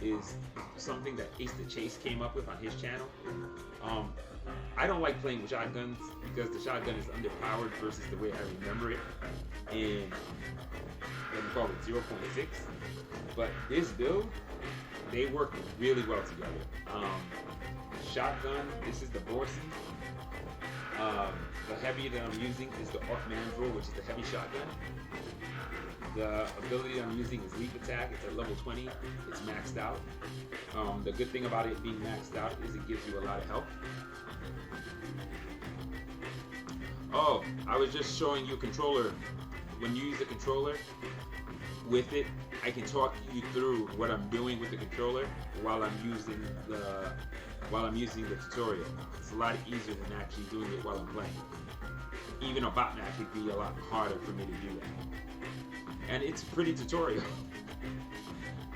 is something that Ace the Chase came up with on his channel. I don't like playing with shotguns because the shotgun is underpowered versus the way I remember it in, what we call it, 0.6. But this build, they work really well together. Shotgun, this is the Borson. The heavy that I'm using is the Mandrill, which is the heavy shotgun. The ability I'm using is Leap Attack. It's at level 20. It's maxed out. The good thing about it being maxed out is it gives you a lot of health. Oh, I was just showing you a controller. When you use the controller with it, I can talk you through what I'm doing with the controller while I'm using the tutorial. It's a lot easier than actually doing it while I'm playing. Even a bot match would be a lot harder for me to do that. And it's a pretty tutorial.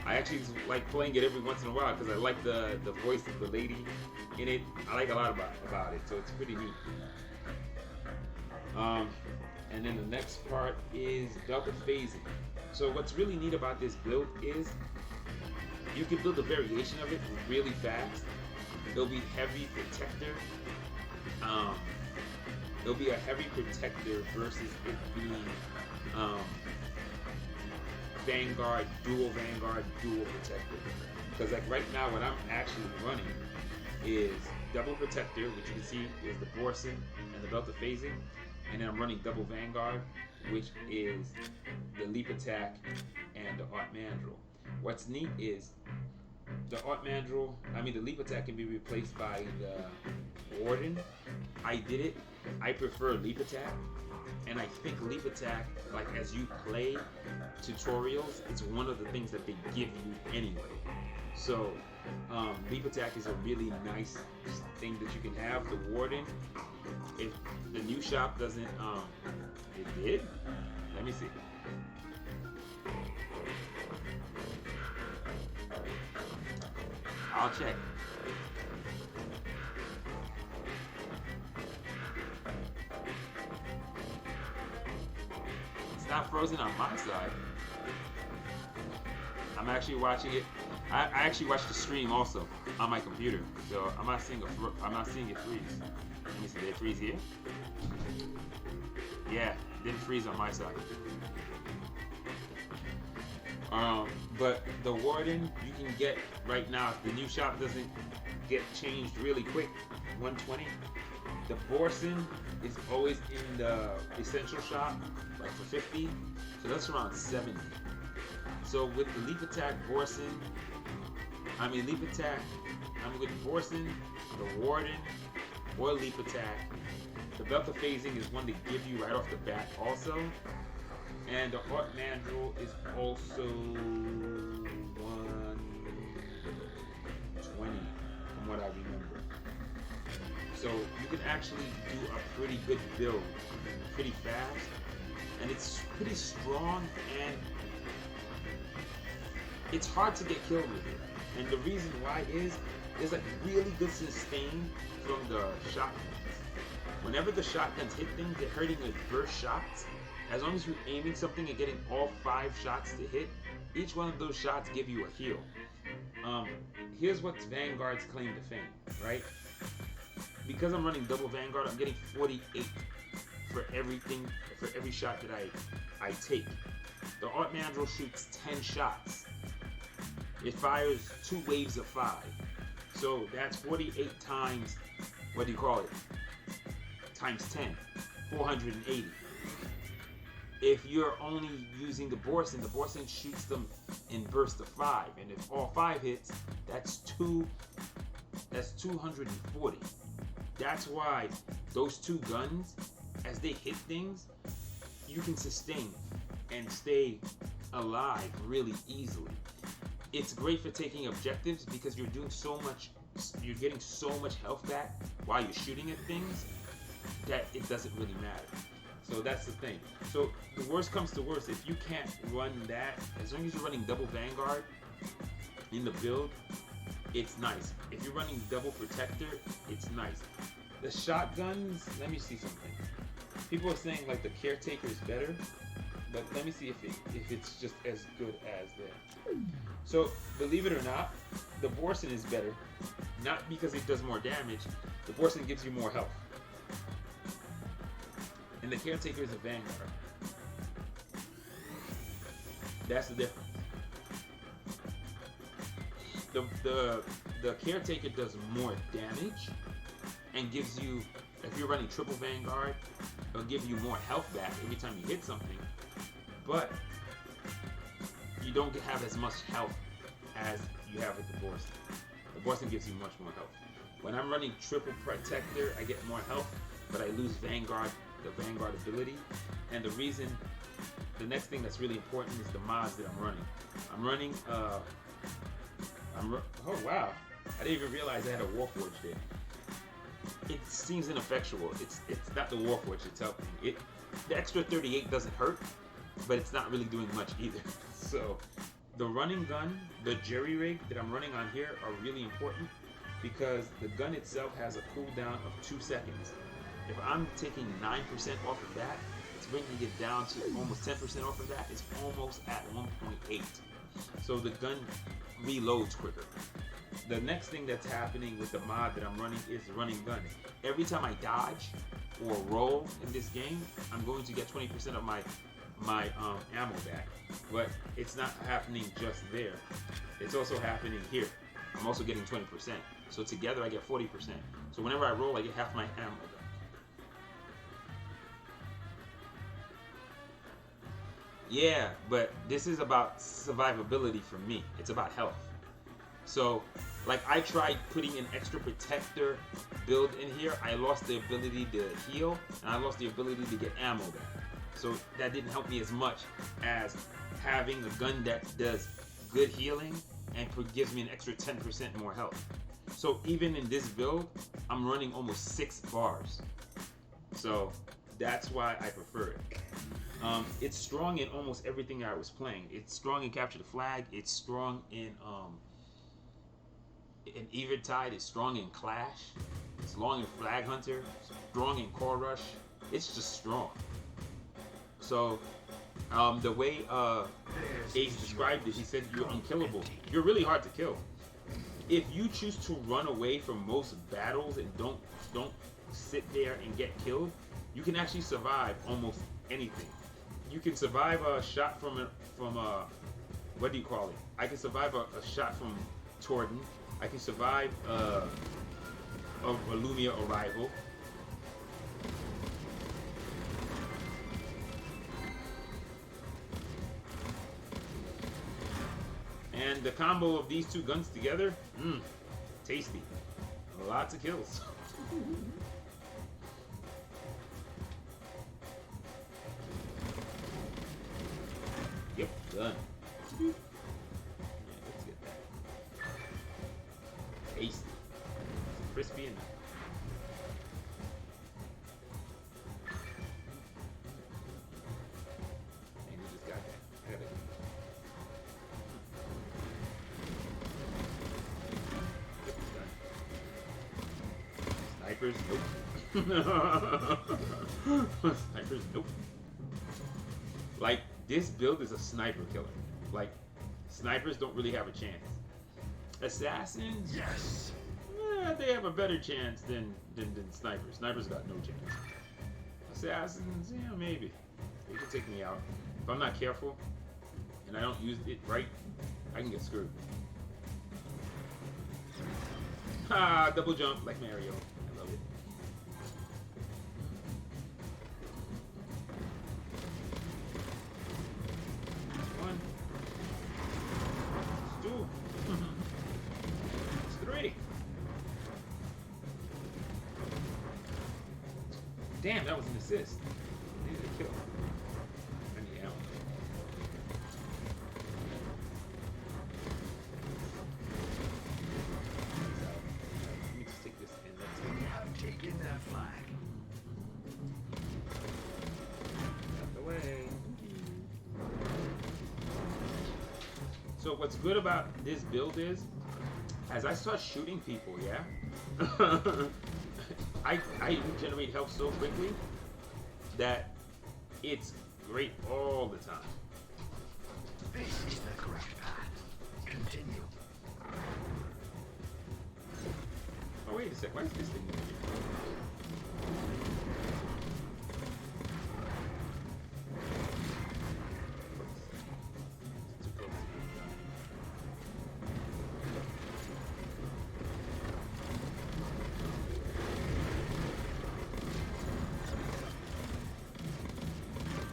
I actually like playing it every once in a while because I like the voice of the lady in it. I like a lot about it, so it's pretty neat. And then the next part is double phasing. So what's really neat about this build is you can build a variation of it really fast. It'll be heavy protector. It'll be a heavy protector versus it being Vanguard, dual protector. Because like right now what I'm actually running is double protector, which you can see is the Borson and the belt of phasing. And then I'm running double Vanguard, which is the Leap Attack and the Mandrill. What's neat is the the Leap Attack can be replaced by the Warden. I did it. I prefer Leap Attack. And I think Leap Attack, like as you play tutorials, it's one of the things that they give you anyway. So Leap Attack is a really nice thing that you can have. The Warden, if the new shop doesn't, it did? Let me see. I'll check. It's not frozen on my side. I'm actually watching it. I actually watched the stream also on my computer, so I'm not seeing it freeze. Let me see. Did it freeze here? Yeah, it didn't freeze on my side. But the Warden you can get right now if the new shop doesn't get changed really quick. 120. The Borson is always in the essential shop, like for 50. So that's around 70. So with the Leap Attack Borson, Leap Attack, with the Borson, the Warden, or Leap Attack. The belt of phasing is one to give you right off the bat also. And the Mandrill is also 120 from what I remember. So you can actually do a pretty good build pretty fast. And it's pretty strong and it's hard to get killed with it. And the reason why is there's like really good sustain from the shotguns. Whenever the shotguns hit things, they're hurting with burst shots. As long as you're aiming something and getting all 5 shots to hit, each one of those shots give you a heal. Here's what's Vanguard's claim to fame, right? Because I'm running double Vanguard, I'm getting 48 for every shot that I take. The Mandrill shoots 10 shots. It fires 2 waves of 5. So that's 48 times, times 10, 480. If you're only using the Borson shoots them in bursts of 5. And if all 5 hits, that's 240. That's why those 2 guns, as they hit things, you can sustain and stay alive really easily. It's great for taking objectives because you're getting so much health back while you're shooting at things that it doesn't really matter. So that's the thing. So the worst comes to worst, if you can't run that, as long as you're running double Vanguard in the build, it's nice. If you're running double Protector, it's nice. The shotguns, let me see something. People are saying like the Caretaker is better. but let me see if it's just as good as that. So believe it or not, the Borson is better, not because it does more damage. The Borson gives you more health, and the Caretaker is a Vanguard. That's the difference. The Caretaker does more damage and gives you, if you're running triple Vanguard, it'll give you more health back every time you hit something, but you don't have as much health as you have with the Borson. The Borson gives you much more health. When I'm running triple Protector, I get more health, but I lose Vanguard, the Vanguard ability. And the next thing that's really important is the mods that I'm running. I'm running, oh wow, I didn't even realize I had a Warforged there. It seems ineffectual. It's not the Warforged that's helping. The extra 38 doesn't hurt, but it's not really doing much either. So the running gun, the jerry rig that I'm running on here are really important because the gun itself has a cooldown of 2 seconds. If I'm taking 9% off of that, it's bringing it down to almost 10% off of that. It's almost at 1.8. So the gun reloads quicker. The next thing that's happening with the mod that I'm running is running guns. Every time I dodge or roll in this game, I'm going to get 20% of my ammo back. But it's not happening just there. It's also happening here. I'm also getting 20%. So together I get 40%. So whenever I roll, I get half my ammo back. Yeah, but this is about survivability for me. It's about health. So, like, I tried putting an extra Protector build in here. I lost the ability to heal, and I lost the ability to get ammo back. So that didn't help me as much as having a gun that does good healing and gives me an extra 10% more health. So even in this build, I'm running almost 6 bars. So that's why I prefer it. It's strong in almost everything I was playing. It's strong in Capture the Flag. It's strong in Eventide. It's strong in Clash. It's strong in Flag Hunter. Strong in Core Rush. It's just strong. So the way Ace described it, he said you're unkillable. You're really hard to kill. If you choose to run away from most battles and don't sit there and get killed, you can actually survive almost anything. You can survive a shot from what do you call it? I can survive a shot from Torden. I can survive a Lumia arrival. And the combo of these two guns together, tasty. Lots of kills. Yep, done. Yeah, let's get that. Tasty. Crispy enough. And we just got that. I got it. Yep, it's done. Snipers, nope. Snipers, nope. Like, this build is a sniper killer. Like, snipers don't really have a chance. Assassins, yes, they have a better chance than snipers. Snipers got no chance. Assassins, yeah, maybe. They can take me out. If I'm not careful and I don't use it right, I can get screwed. Ah, double jump like Mario. I love it. One. It's two. It's three. Damn, that was an assist. I needed a kill. I need ammo. Let me just take this and let's take it. Have taken that flag. Out the way. So what's good about this build is, as I start shooting people, yeah, I regenerate health so quickly that it's great all the time. This is the correct path. Continue. Oh, wait a sec. Why is this thing moving?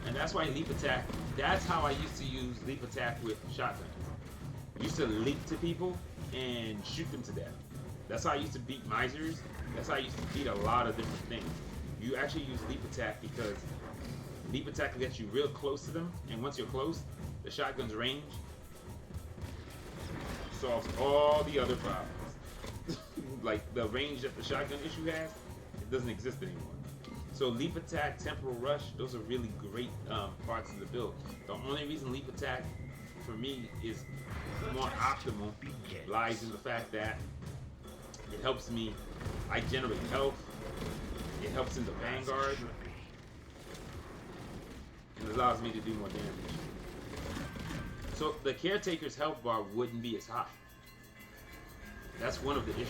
And that's why leap attack, that's how I used to use leap attack with shotgun. I used to leap to people and shoot them to death. That's how I used to beat misers. That's how I used to beat a lot of different things. You actually use leap attack because leap attack gets you real close to them, and once you're close, the shotgun's range solves all the other problems. Like the range that the shotgun issue has, it doesn't exist anymore. So leap attack, temporal rush, those are really great parts of the build. The only reason leap attack for me is more optimal lies in the fact that it helps me, I generate health, it helps in the Vanguard, and it allows me to do more damage. So the Caretaker's health bar wouldn't be as high. That's one of the issues.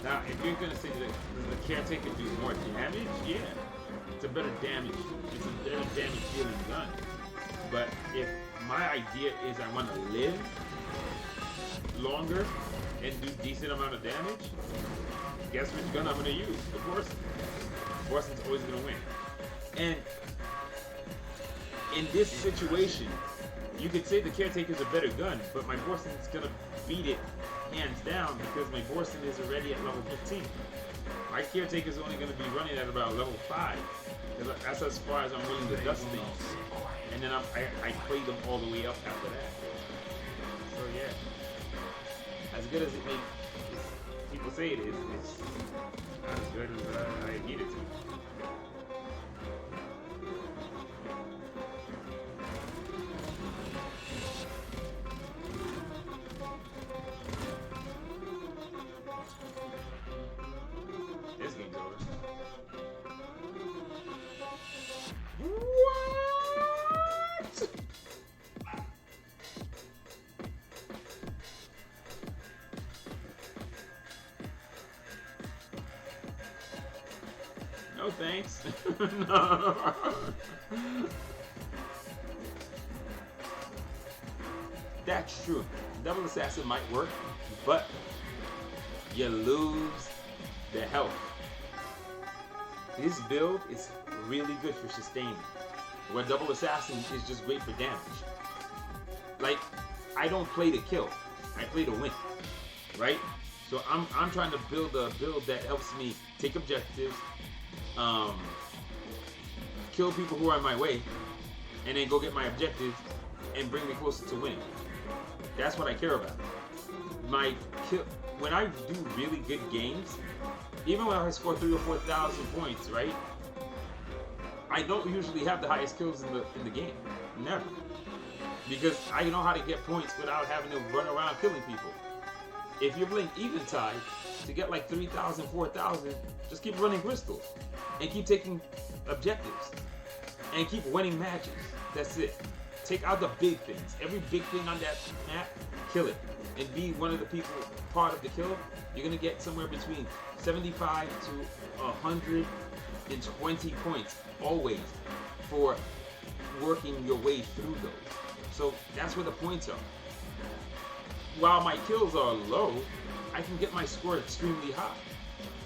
Now, if you're gonna say that the Caretaker do more damage, yeah, it's a better damage. It's a better damage dealing gun. But if my idea is I want to live longer and do decent amount of damage, guess which gun I'm gonna use? The Borson. Borson's always gonna win. And in this situation, you could say the Caretaker's a better gun, but my Borson's gonna beat it hands down because my Borson is already at level 15. My Caretaker's only going to be running at about level 5. That's as far as I'm willing to dust things. And then I play them all the way up after that. So yeah, as good as it may, people say it is, it's not as good as I need it to. This game's over. What? No thanks. No. That's true. Double Assassin might work, but you lose the health. This build is really good for sustaining, where Double Assassin is just great for damage. Like, I don't play to kill, I play to win, right? So I'm trying to build a build that helps me take objectives, kill people who are in my way, and then go get my objectives and bring me closer to winning. That's what I care about. When I do really good games, even when I score 3,000 or 4,000 points, right? I don't usually have the highest kills in the game, never, because I know how to get points without having to run around killing people. If you're playing Eventide, to get like 3,000, 4,000, just keep running crystals and keep taking objectives and keep winning matches. That's it. Take out the big things. Every big thing on that map, kill it, and be one of the people part of the kill. You're gonna get somewhere between 75 to 120 points always for working your way through those. So that's where the points are. While my kills are low, I can get my score extremely high.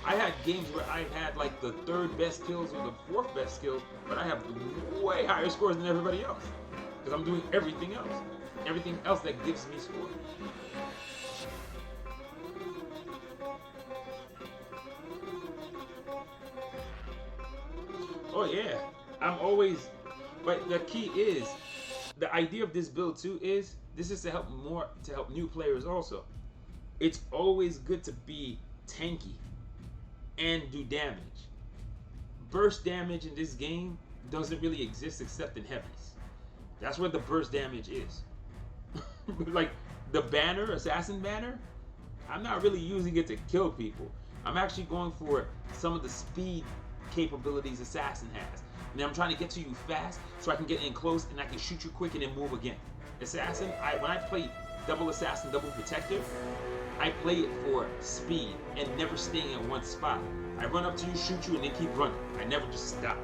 I had games where I had like the 3rd best kills or the 4th best kills, but I have way higher scores than everybody else because I'm doing everything else. Everything else that gives me score. Oh yeah, I'm always. But the key is, the idea of this build too is this is to help new players also. It's always good to be tanky and do damage. Burst damage in this game doesn't really exist except in heavies. That's where the burst damage is. Like the banner, assassin banner, I'm not really using it to kill people. I'm actually going for some of the speed capabilities assassin has. And I'm trying to get to you fast so I can get in close and I can shoot you quick and then move again. Assassin, when I play double assassin, double protector, I play it for speed and never staying in one spot. I run up to you, shoot you, and then keep running. I never just stop.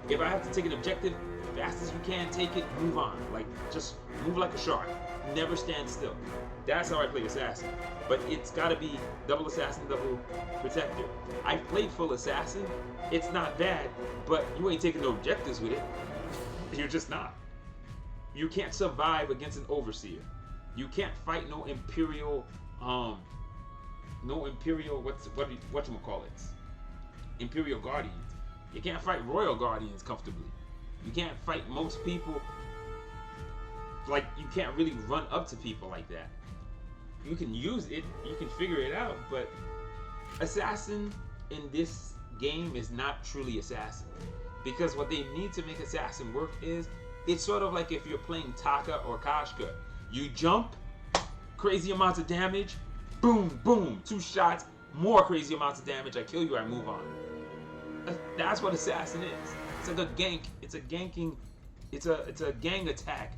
If I have to take an objective, fast as you can, take it, move on. Like, just move like a shark. Never stand still. That's how I play assassin. But it's gotta be double assassin, double protector. I've played full assassin. It's not bad, but you ain't taking no objectives with it. You're just not. You can't survive against an overseer. You can't fight no imperial, whatchamacallits? Imperial guardians. You can't fight royal guardians comfortably. You can't fight most people. Like, you can't really run up to people like that. You can use it, you can figure it out, but assassin in this game is not truly assassin. Because what they need to make assassin work is, it's sort of like if you're playing Taka or Kashka. You jump, crazy amounts of damage, boom, boom, 2 shots, more crazy amounts of damage, I kill you, I move on. That's what assassin is. It's like a gank, it's a ganking, it's a gang attack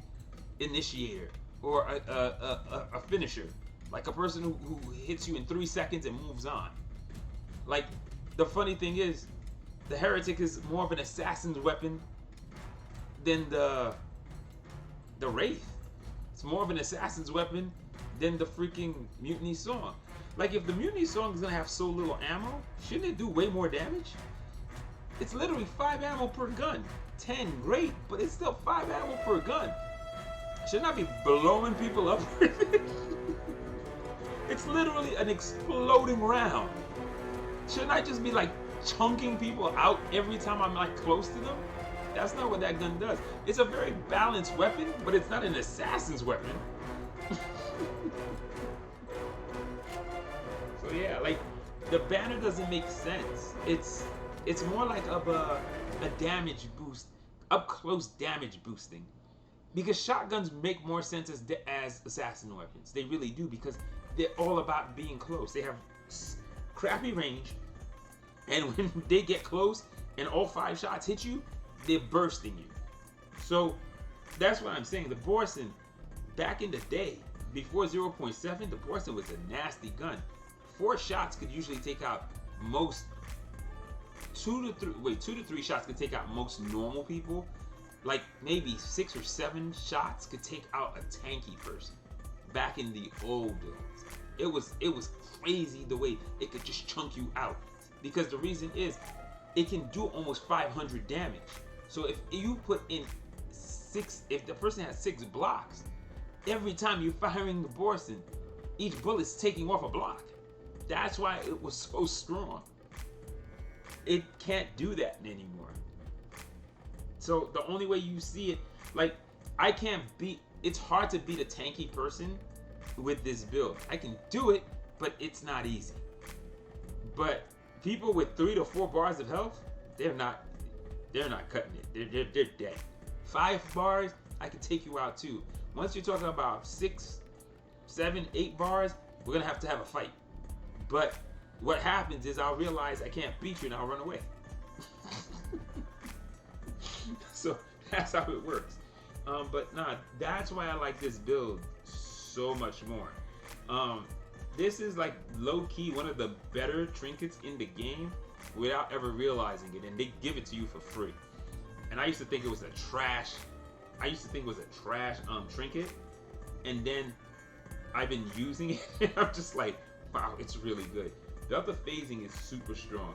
initiator, or a finisher. Like a person who hits you in 3 seconds and moves on. Like, the funny thing is, the heretic is more of an assassin's weapon than the wraith. It's more of an assassin's weapon than the freaking mutiny song. Like, if the mutiny song is gonna have so little ammo, shouldn't it do way more damage? It's literally 5 ammo per gun. 10, great, but it's still 5 ammo per gun. Shouldn't I be blowing people up with it? It's literally an exploding round. Shouldn't I just be like chunking people out every time I'm like close to them? That's not what that gun does. It's a very balanced weapon, but it's not an assassin's weapon. So yeah, like, the banner doesn't make sense. It's more like of a damage boost, up close damage boosting. Because shotguns make more sense as assassin weapons. They really do, because they're all about being close. They have crappy range, and when they get close and all 5 shots hit you, they're bursting you. So that's what I'm saying. The Borson, back in the day, before 0.7, the Borson was a nasty gun. 4 shots could usually take out most 2 to 3 shots could take out most normal people. Like, maybe 6 or 7 shots could take out a tanky person. Back in the old days, it was crazy the way it could just chunk you out. Because the reason is, it can do almost 500 damage. So if you put in 6, if the person has 6 blocks, every time you're firing the Borson, each bullet's taking off a block. That's why it was so strong. It can't do that anymore. So the only way you see it, like, it's hard to beat a tanky person with this build. I can do it, but it's not easy. But people with 3 to 4 bars of health, they're not cutting it. They're dead. 5 bars, I can take you out too. Once you're talking about 6, 7, 8 bars, we're gonna have to have a fight. But what happens is I'll realize I can't beat you and I'll run away. So that's how it works. But nah, that's why I like this build so much more. This is like low-key one of the better trinkets in the game without ever realizing it, and they give it to you for free. And I used to think it was a trash trinket, and then I've been using it and I'm just like, wow, it's really good. Belt of phasing is super strong.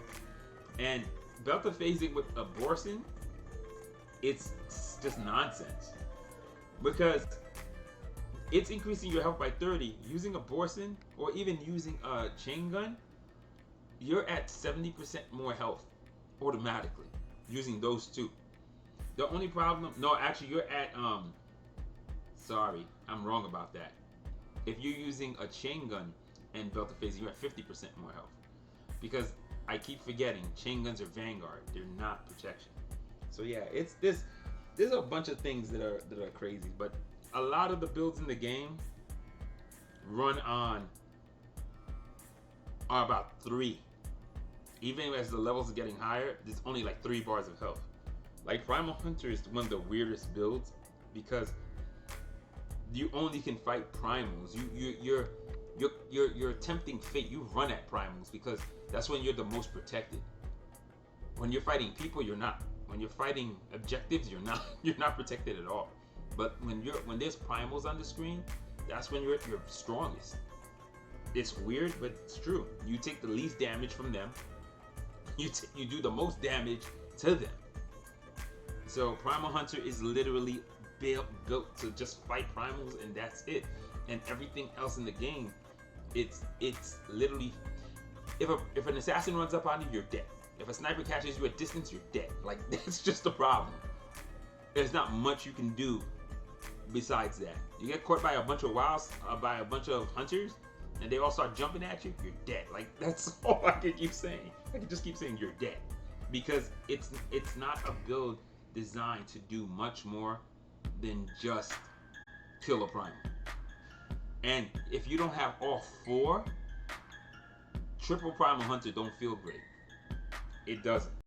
And belt of phasing with a Borson, it's just nonsense. Because it's increasing your health by 30. Using a Borson or even using a chain gun, you're at 70% more health automatically using those two. The only problem, no, actually you're at sorry, I'm wrong about that. If you're using a chain gun and belt of phasing, you're at 50% more health. Because I keep forgetting, chain guns are Vanguard. They're not protection. So yeah, it's this. There's a bunch of things that are crazy, but a lot of the builds in the game run on are about 3. Even as the levels are getting higher, there's only like 3 bars of health. Like Primal Hunter is one of the weirdest builds because you only can fight primals. You're tempting fate. You run at primals because that's when you're the most protected. When you're fighting people, you're not. When you're fighting objectives, you're not. You're not protected at all. But when there's primals on the screen, that's when you're at your strongest. It's weird, but it's true. You take the least damage from them. You do the most damage to them. So Primal Hunter is literally built to just fight primals, and that's it. And everything else in the game, it's literally, if an assassin runs up on you, you're dead. If a sniper catches you at distance, you're dead. Like, that's just the problem. There's not much you can do besides that. You get caught by a bunch of by a bunch of hunters, and they all start jumping at you, you're dead. Like, that's all I can keep saying. I can just keep saying you're dead. Because it's not a build designed to do much more than just kill a primal. And if you don't have all 4, triple Primal Hunter don't feel great. It doesn't.